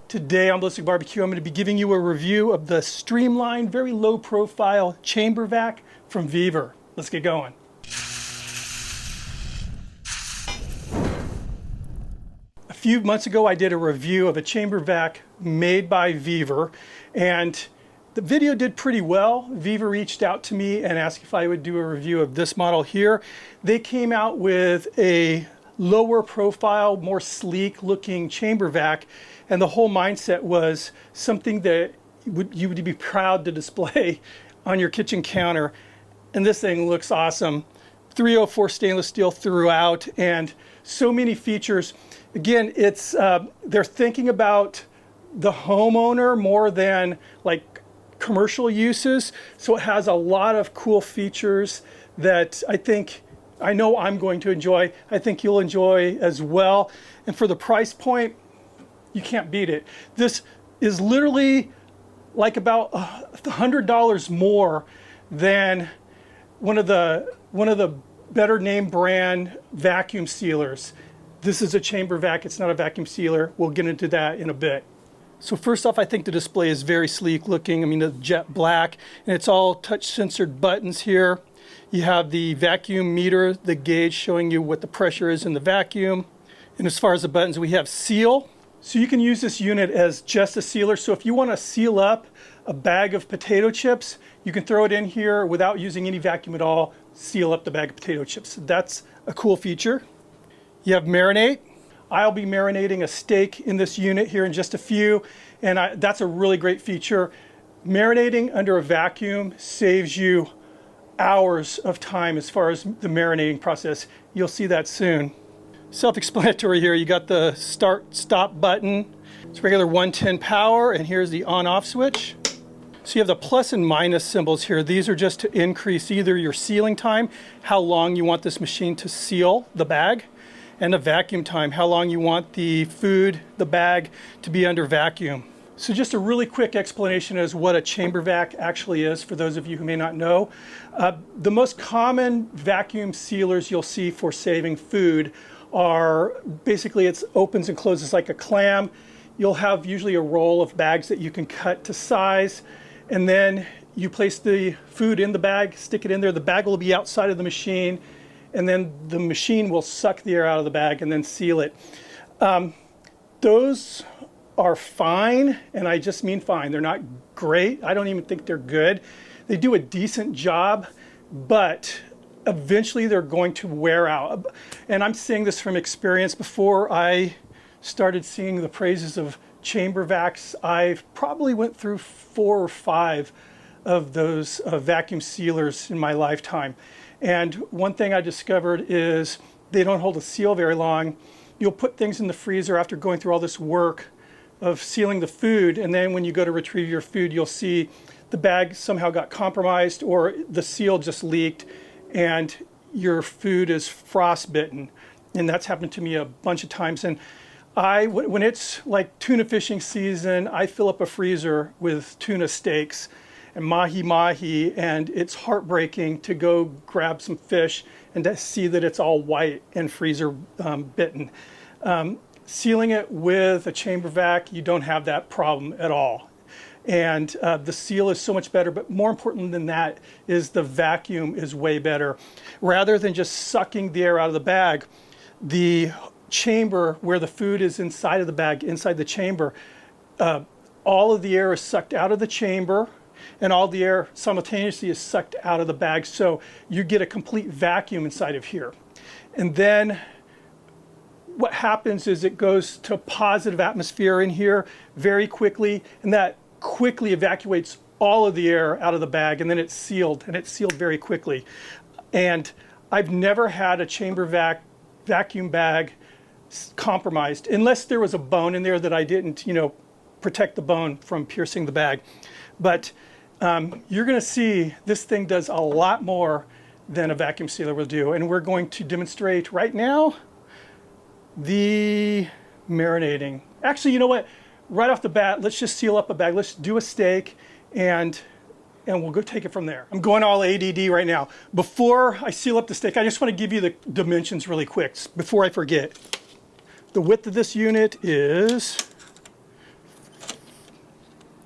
Today on Ballistic Barbecue, I'm going to be giving you a review of the streamlined, very low profile chamber vac from Vevor. Let's get going. A few months ago, I did a review of a chamber vac made by Vevor, and the video did pretty well. Vevor reached out to me and asked if I would do a review of this model here. They came out with a lower profile, more sleek looking chamber vac, and the whole mindset was something that you would be proud to display on your kitchen counter. And this thing looks awesome. 304 stainless steel throughout, and so many features. Again, it's they're thinking about the homeowner more than like commercial uses, so it has a lot of cool features that I know I'm going to enjoy. I think you'll enjoy as well. And for the price point, you can't beat it. This is literally like about $100 more than one of the better name brand vacuum sealers. This is a chamber vac, it's not a vacuum sealer. We'll get into that in a bit. So first off, I think the display is very sleek looking. I mean, the jet black, and it's all touch sensored buttons here. You have the vacuum meter, the gauge showing you what the pressure is in the vacuum. And as far as the buttons, we have seal. So you can use this unit as just a sealer. So if you want to seal up a bag of potato chips, you can throw it in here without using any vacuum at all, seal up the bag of potato chips. That's a cool feature. You have marinate. I'll be marinating a steak in this unit here in just a few, and that's a really great feature. Marinating under a vacuum saves you hours of time as far as the marinating process. You'll see that soon. Self-explanatory here. You got the start stop button. It's regular 110 power, and here's the on-off switch. So you have the plus and minus symbols here. These are just to increase either your sealing time, how long you want this machine to seal the bag, and the vacuum time, how long you want the food, the bag, to be under vacuum. So just a really quick explanation as what a chamber vac actually is for those of you who may not know. The most common vacuum sealers you'll see for saving food are basically it opens and closes like a clam. You'll have usually a roll of bags that you can cut to size, and then you place the food in the bag, stick it in there. The bag will be outside of the machine, and then the machine will suck the air out of the bag and then seal it. Those are fine, and I just mean fine. They're not great. I don't even think they're good. They do a decent job, but eventually they're going to wear out. And I'm saying this from experience. Before I started seeing the praises of chamber vacs, I probably went through 4 or 5 of those vacuum sealers in my lifetime. And one thing I discovered is they don't hold a seal very long. You'll put things in the freezer after going through all this work of sealing the food, and then when you go to retrieve your food, you'll see the bag somehow got compromised or the seal just leaked and your food is frostbitten. And that's happened to me a bunch of times. And when it's like tuna fishing season, I fill up a freezer with tuna steaks and mahi-mahi, and it's heartbreaking to go grab some fish and to see that it's all white and freezer bitten. Sealing it with a chamber vac, you don't have that problem at all. And the seal is so much better, but more important than that is the vacuum is way better. Rather than just sucking the air out of the bag, the chamber where the food is inside of the bag, inside the chamber, all of the air is sucked out of the chamber, and all the air simultaneously is sucked out of the bag, so you get a complete vacuum inside of here. And then what happens is it goes to positive atmosphere in here very quickly, and that quickly evacuates all of the air out of the bag, and then it's sealed, and it's sealed very quickly. And I've never had a chamber vacuum bag compromised, unless there was a bone in there that I didn't, protect the bone from piercing the bag. But you're going to see this thing does a lot more than a vacuum sealer will do, and we're going to demonstrate right now the marinating. Actually, you know what? Right off the bat, let's just seal up a bag. Let's do a steak, and we'll go take it from there. I'm going all ADD right now. Before I seal up the steak, I just want to give you the dimensions really quick before I forget. The width of this unit is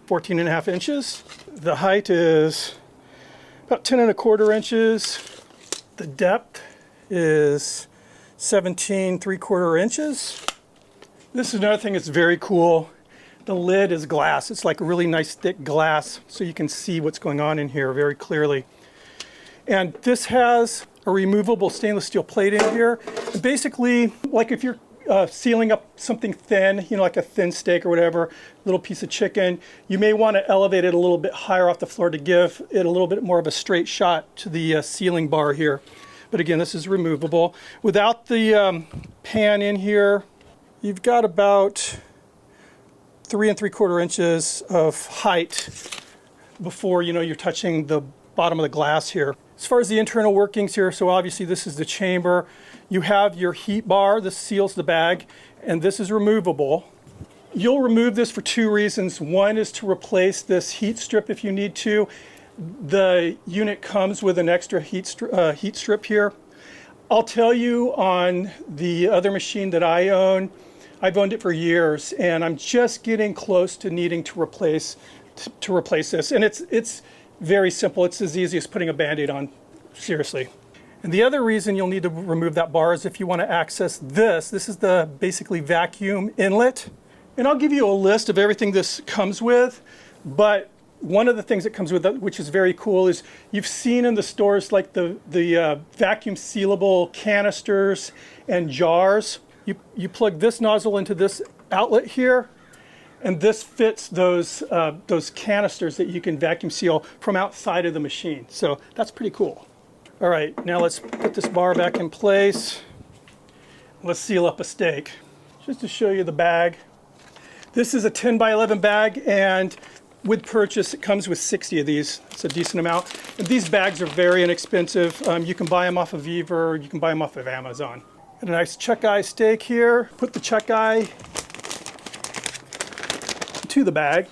14.5 inches. The height is about 10.25 inches. The depth is 17.75 inches. This is another thing that's very cool. The lid is glass. It's like a really nice thick glass, so you can see what's going on in here very clearly. And this has a removable stainless steel plate in here. And basically, like if you're sealing up something thin, you know, like a thin steak or whatever, little piece of chicken, you may want to elevate it a little bit higher off the floor to give it a little bit more of a straight shot to the sealing bar here. But again, this is removable. Without the pan in here, you've got about 3.75 inches of height before, you know, you're touching the bottom of the glass here. As far as the internal workings here, so obviously this is the chamber. You have your heat bar, this seals the bag, and this is removable. You'll remove this for two reasons. One is to replace this heat strip if you need to. The unit comes with an extra heat strip here. I'll tell you, on the other machine that I own, I've owned it for years, and I'm just getting close to needing to replace this. And it's very simple. It's as easy as putting a Band-Aid on, seriously. And the other reason you'll need to remove that bar is if you want to access this. This is the basically vacuum inlet. And I'll give you a list of everything this comes with, but one of the things that comes with it, which is very cool, is you've seen in the stores like the vacuum sealable canisters and jars. You plug this nozzle into this outlet here, and this fits those canisters that you can vacuum seal from outside of the machine. So that's pretty cool. All right, now let's put this bar back in place. Let's seal up a steak. Just to show you the bag. This is a 10 by 11 bag, and with purchase, it comes with 60 of these. It's a decent amount. And these bags are very inexpensive. You can buy them off of Vevor, you can buy them off of Amazon. Got a nice chuck eye steak here. Put the chuck eye to the bag.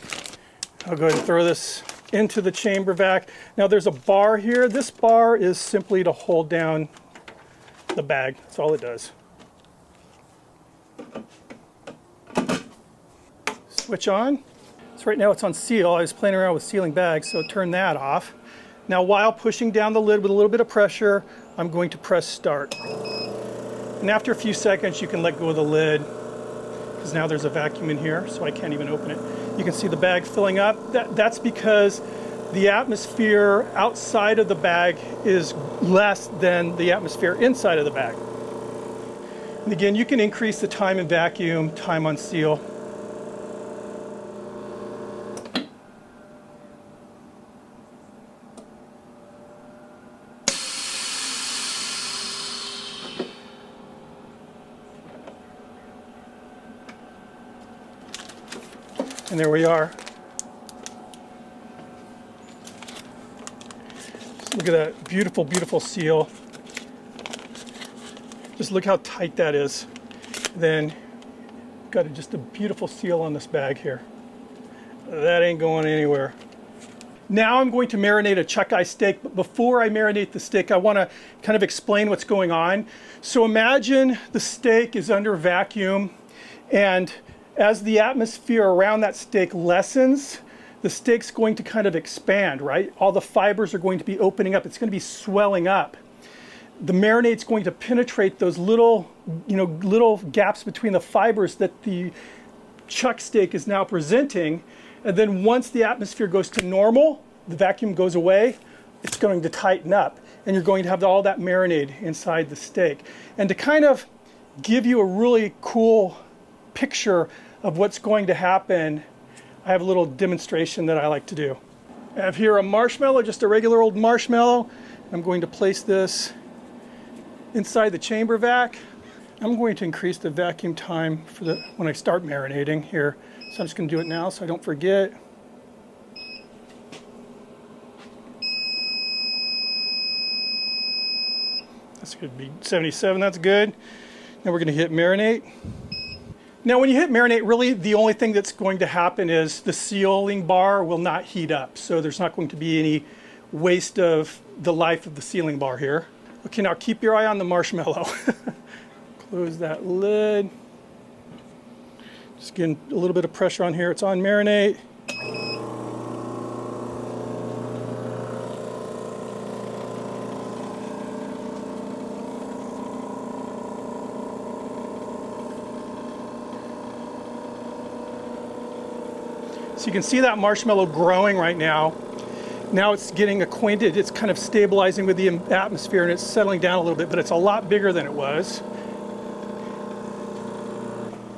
I'll go ahead and throw this into the chamber vac. Now there's a bar here. This bar is simply to hold down the bag. That's all it does. Switch on. So right now it's on seal. I was playing around with sealing bags, so turn that off. Now while pushing down the lid with a little bit of pressure, I'm going to press start. And after a few seconds, you can let go of the lid, because now there's a vacuum in here, so I can't even open it. You can see the bag filling up. That's because the atmosphere outside of the bag is less than the atmosphere inside of the bag. And again, you can increase the time in vacuum, time on seal. And there we are. Just look at that beautiful, beautiful seal. Just look how tight that is. Then got just a beautiful seal on this bag here. That ain't going anywhere. Now I'm going to marinate a chuck eye steak, but before I marinate the steak, I want to kind of explain what's going on. So imagine the steak is under vacuum, and as the atmosphere around that steak lessens, the steak's going to kind of expand, right? All the fibers are going to be opening up. It's going to be swelling up. The marinade's going to penetrate those little gaps between the fibers that the chuck steak is now presenting. And then once the atmosphere goes to normal, the vacuum goes away, it's going to tighten up. And you're going to have all that marinade inside the steak. And to kind of give you a really cool picture of what's going to happen, I have a little demonstration that I like to do. I have here a marshmallow, just a regular old marshmallow. I'm going to place this inside the chamber vac. I'm going to increase the vacuum time for when I start marinating here. So I'm just going to do it now so I don't forget. That's going to be 77, that's good. Now we're going to hit marinate. Now when you hit marinate, really the only thing that's going to happen is the sealing bar will not heat up. So there's not going to be any waste of the life of the sealing bar here. Okay, now keep your eye on the marshmallow. Close that lid. Just getting a little bit of pressure on here. It's on marinate. So you can see that marshmallow growing right now. Now it's getting acquainted, it's kind of stabilizing with the atmosphere and it's settling down a little bit, but it's a lot bigger than it was.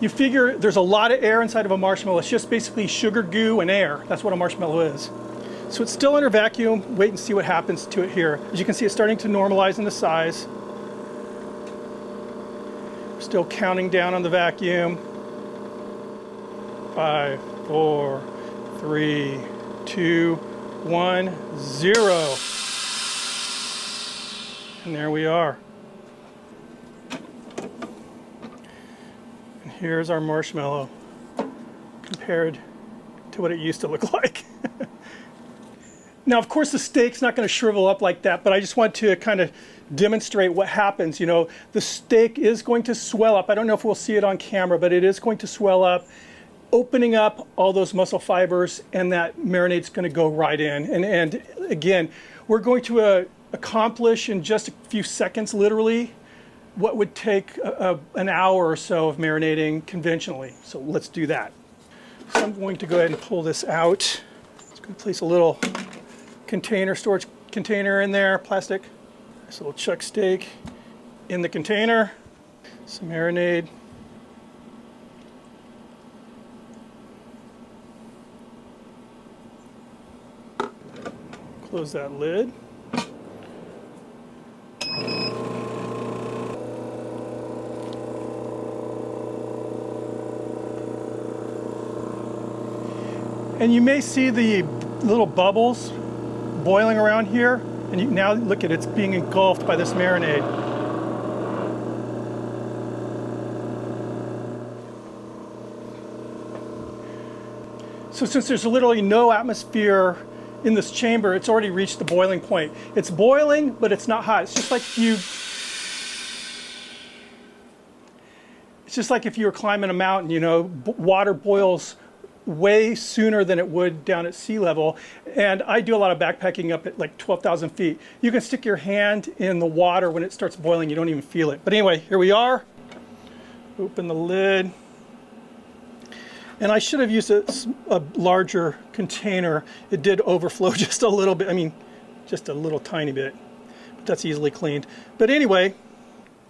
You figure there's a lot of air inside of a marshmallow. It's just basically sugar, goo, and air. That's what a marshmallow is. So it's still under vacuum. Wait and see what happens to it here. As you can see, it's starting to normalize in the size. Still counting down on the vacuum. 5, 4, 3, 2, 1, 0. And there we are. And here's our marshmallow compared to what it used to look like. Now, of course, the steak's not going to shrivel up like that, but I just want to kind of demonstrate what happens. You know, the steak is going to swell up. I don't know if we'll see it on camera, but it is going to swell up, opening up all those muscle fibers, and that marinade's going to go right in. And again, we're going to accomplish in just a few seconds, literally, what would take an hour or so of marinating conventionally. So let's do that. So I'm going to go ahead and pull this out. Let's go place a little storage container in there, plastic. This little chuck steak in the container. Some marinade. Close that lid. And you may see the little bubbles boiling around here, and you now look at it's being engulfed by this marinade. So since there's literally no atmosphere in this chamber, it's already reached the boiling point. It's boiling, but it's not hot. It's just like if you were climbing a mountain, you know, water boils way sooner than it would down at sea level. And I do a lot of backpacking up at like 12,000 feet. You can stick your hand in the water when it starts boiling, you don't even feel it. But anyway, here we are. Open the lid. And I should have used a larger container. It did overflow just a little bit. I mean, just a little tiny bit. But that's easily cleaned. But anyway,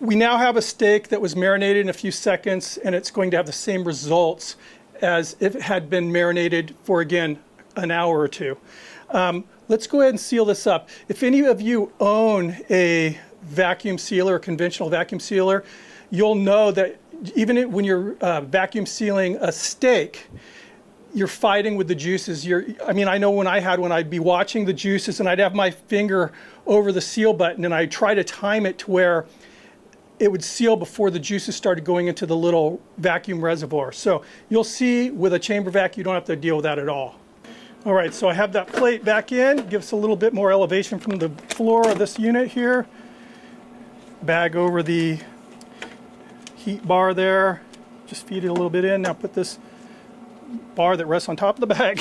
we now have a steak that was marinated in a few seconds, and it's going to have the same results as if it had been marinated for, again, an hour or two. Let's go ahead and seal this up. If any of you own a vacuum sealer, a conventional vacuum sealer, you'll know that even when you're vacuum sealing a steak, you're fighting with the juices. I mean, I know when I had one, I'd be watching the juices and I'd have my finger over the seal button and I'd try to time it to where it would seal before the juices started going into the little vacuum reservoir. So you'll see with a chamber vac, you don't have to deal with that at all. All right, so I have that plate back in. Gives a little bit more elevation from the floor of this unit here. Bag over the heat bar there. Just feed it a little bit in. Now put this bar that rests on top of the bag.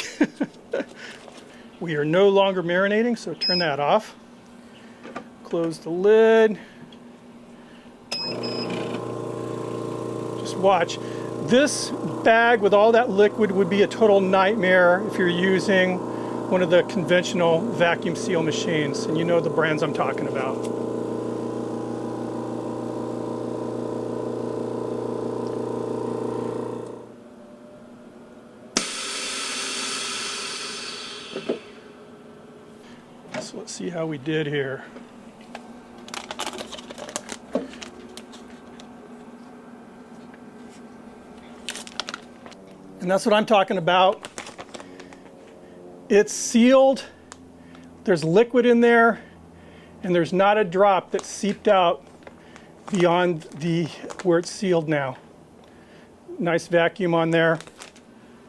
We are no longer marinating, so turn that off. Close the lid. Just watch. This bag with all that liquid would be a total nightmare if you're using one of the conventional vacuum seal machines, and you know the brands I'm talking about. So let's see how we did here. And that's what I'm talking about. It's sealed, there's liquid in there, and there's not a drop that seeped out beyond where it's sealed now. Nice vacuum on there.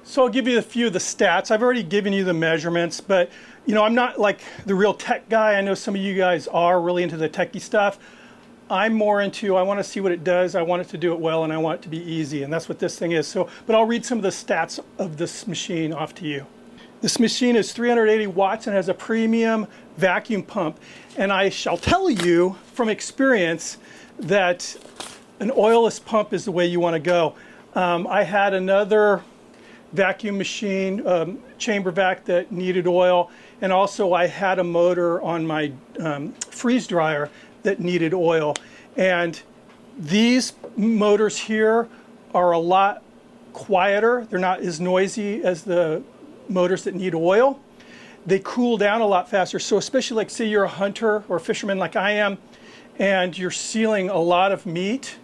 So I'll give you a few of the stats. I've already given you the measurements, but you know, I'm not like the real tech guy. I know some of you guys are really into the techie stuff. I'm more into, I want to see what it does, I want it to do it well, and I want it to be easy, and that's what this thing is. So, but I'll read some of the stats of this machine off to you. This machine is 380 watts and has a premium vacuum pump, and I shall tell you from experience that an oilless pump is the way you want to go. I had another vacuum machine, chamber vac that needed oil, and also I had a motor on my freeze dryer that needed oil. And these motors here are a lot quieter. They're not as noisy as the motors that need oil. They cool down a lot faster. So especially like say you're a hunter or a fisherman like I am, and you're sealing a lot of meat,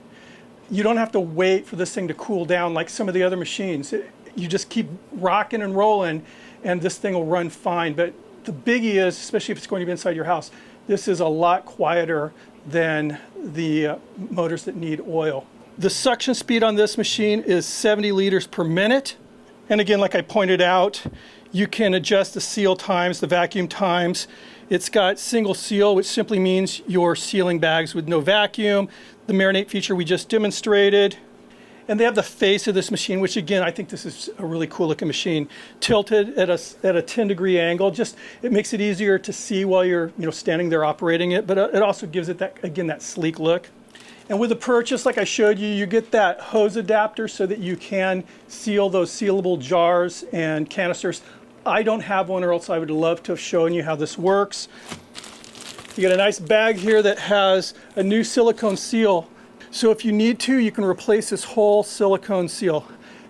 you don't have to wait for this thing to cool down like some of the other machines. You just keep rocking and rolling and this thing will run fine. But the biggie is, especially if it's going to be inside your house, this is a lot quieter than the motors that need oil. The suction speed on this machine is 70 liters per minute. And again, like I pointed out, you can adjust the seal times, the vacuum times. It's got single seal, which simply means you're sealing bags with no vacuum. The marinate feature we just demonstrated. And they have the face of this machine, which again, I think this is a really cool looking machine. Tilted at a 10-degree angle. Just, it makes it easier to see while you're standing there operating it, but it also gives it that, again, that sleek look. And with the purchase, like I showed you, you get that hose adapter so that you can seal those sealable jars and canisters. I don't have one, or else I would love to have shown you how this works. You get a nice bag here that has a new silicone seal. So if you need to, you can replace this whole silicone seal.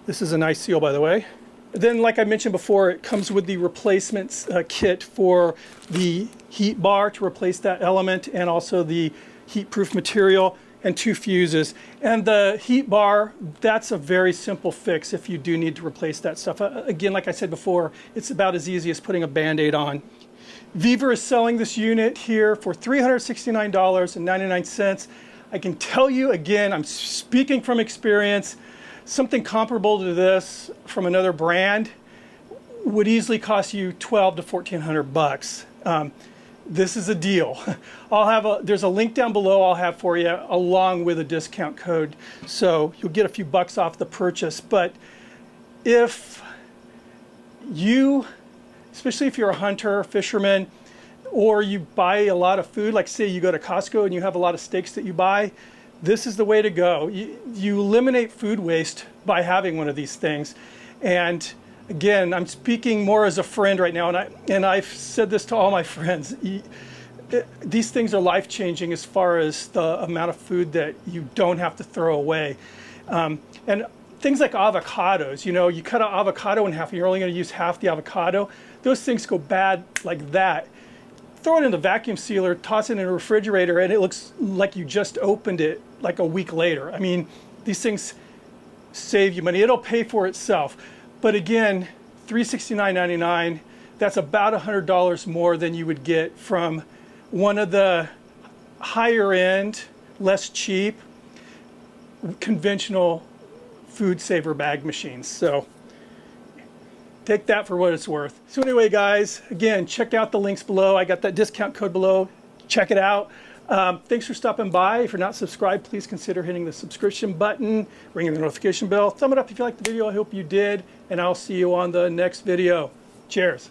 This is a nice seal, by the way. Then, like I mentioned before, it comes with the replacement kit for the heat bar to replace that element, and also the heat-proof material, and 2 fuses. And the heat bar, that's a very simple fix if you do need to replace that stuff. Again, like I said before, it's about as easy as putting a Band-Aid on. Vevor is selling this unit here for $369.99. I can tell you, again, I'm speaking from experience, something comparable to this from another brand would easily cost you $1,200 to $1,400. This is a deal. There's a link down below I'll have for you, along with a discount code. So you'll get a few bucks off the purchase. But if you, especially if you're a hunter, fisherman, or you buy a lot of food, like say you go to Costco and you have a lot of steaks that you buy, this is the way to go. You eliminate food waste by having one of these things. And again, I'm speaking more as a friend right now, and I've said this to all my friends. These things are life-changing as far as the amount of food that you don't have to throw away. And things like avocados, you cut an avocado in half and you're only going to use half the avocado. Those things go bad like that. Throw it in the vacuum sealer, toss it in a refrigerator, and it looks like you just opened it like a week later. I mean, these things save you money. It'll pay for itself. But again, $369.99, that's about $100 more than you would get from one of the higher end, less cheap, conventional food saver bag machines. So take that for what it's worth. So anyway, guys, again, check out the links below. I got that discount code below. Check it out. Thanks for stopping by. If you're not subscribed, please consider hitting the subscription button, ringing the notification bell. Thumb it up if you liked the video. I hope you did. And I'll see you on the next video. Cheers.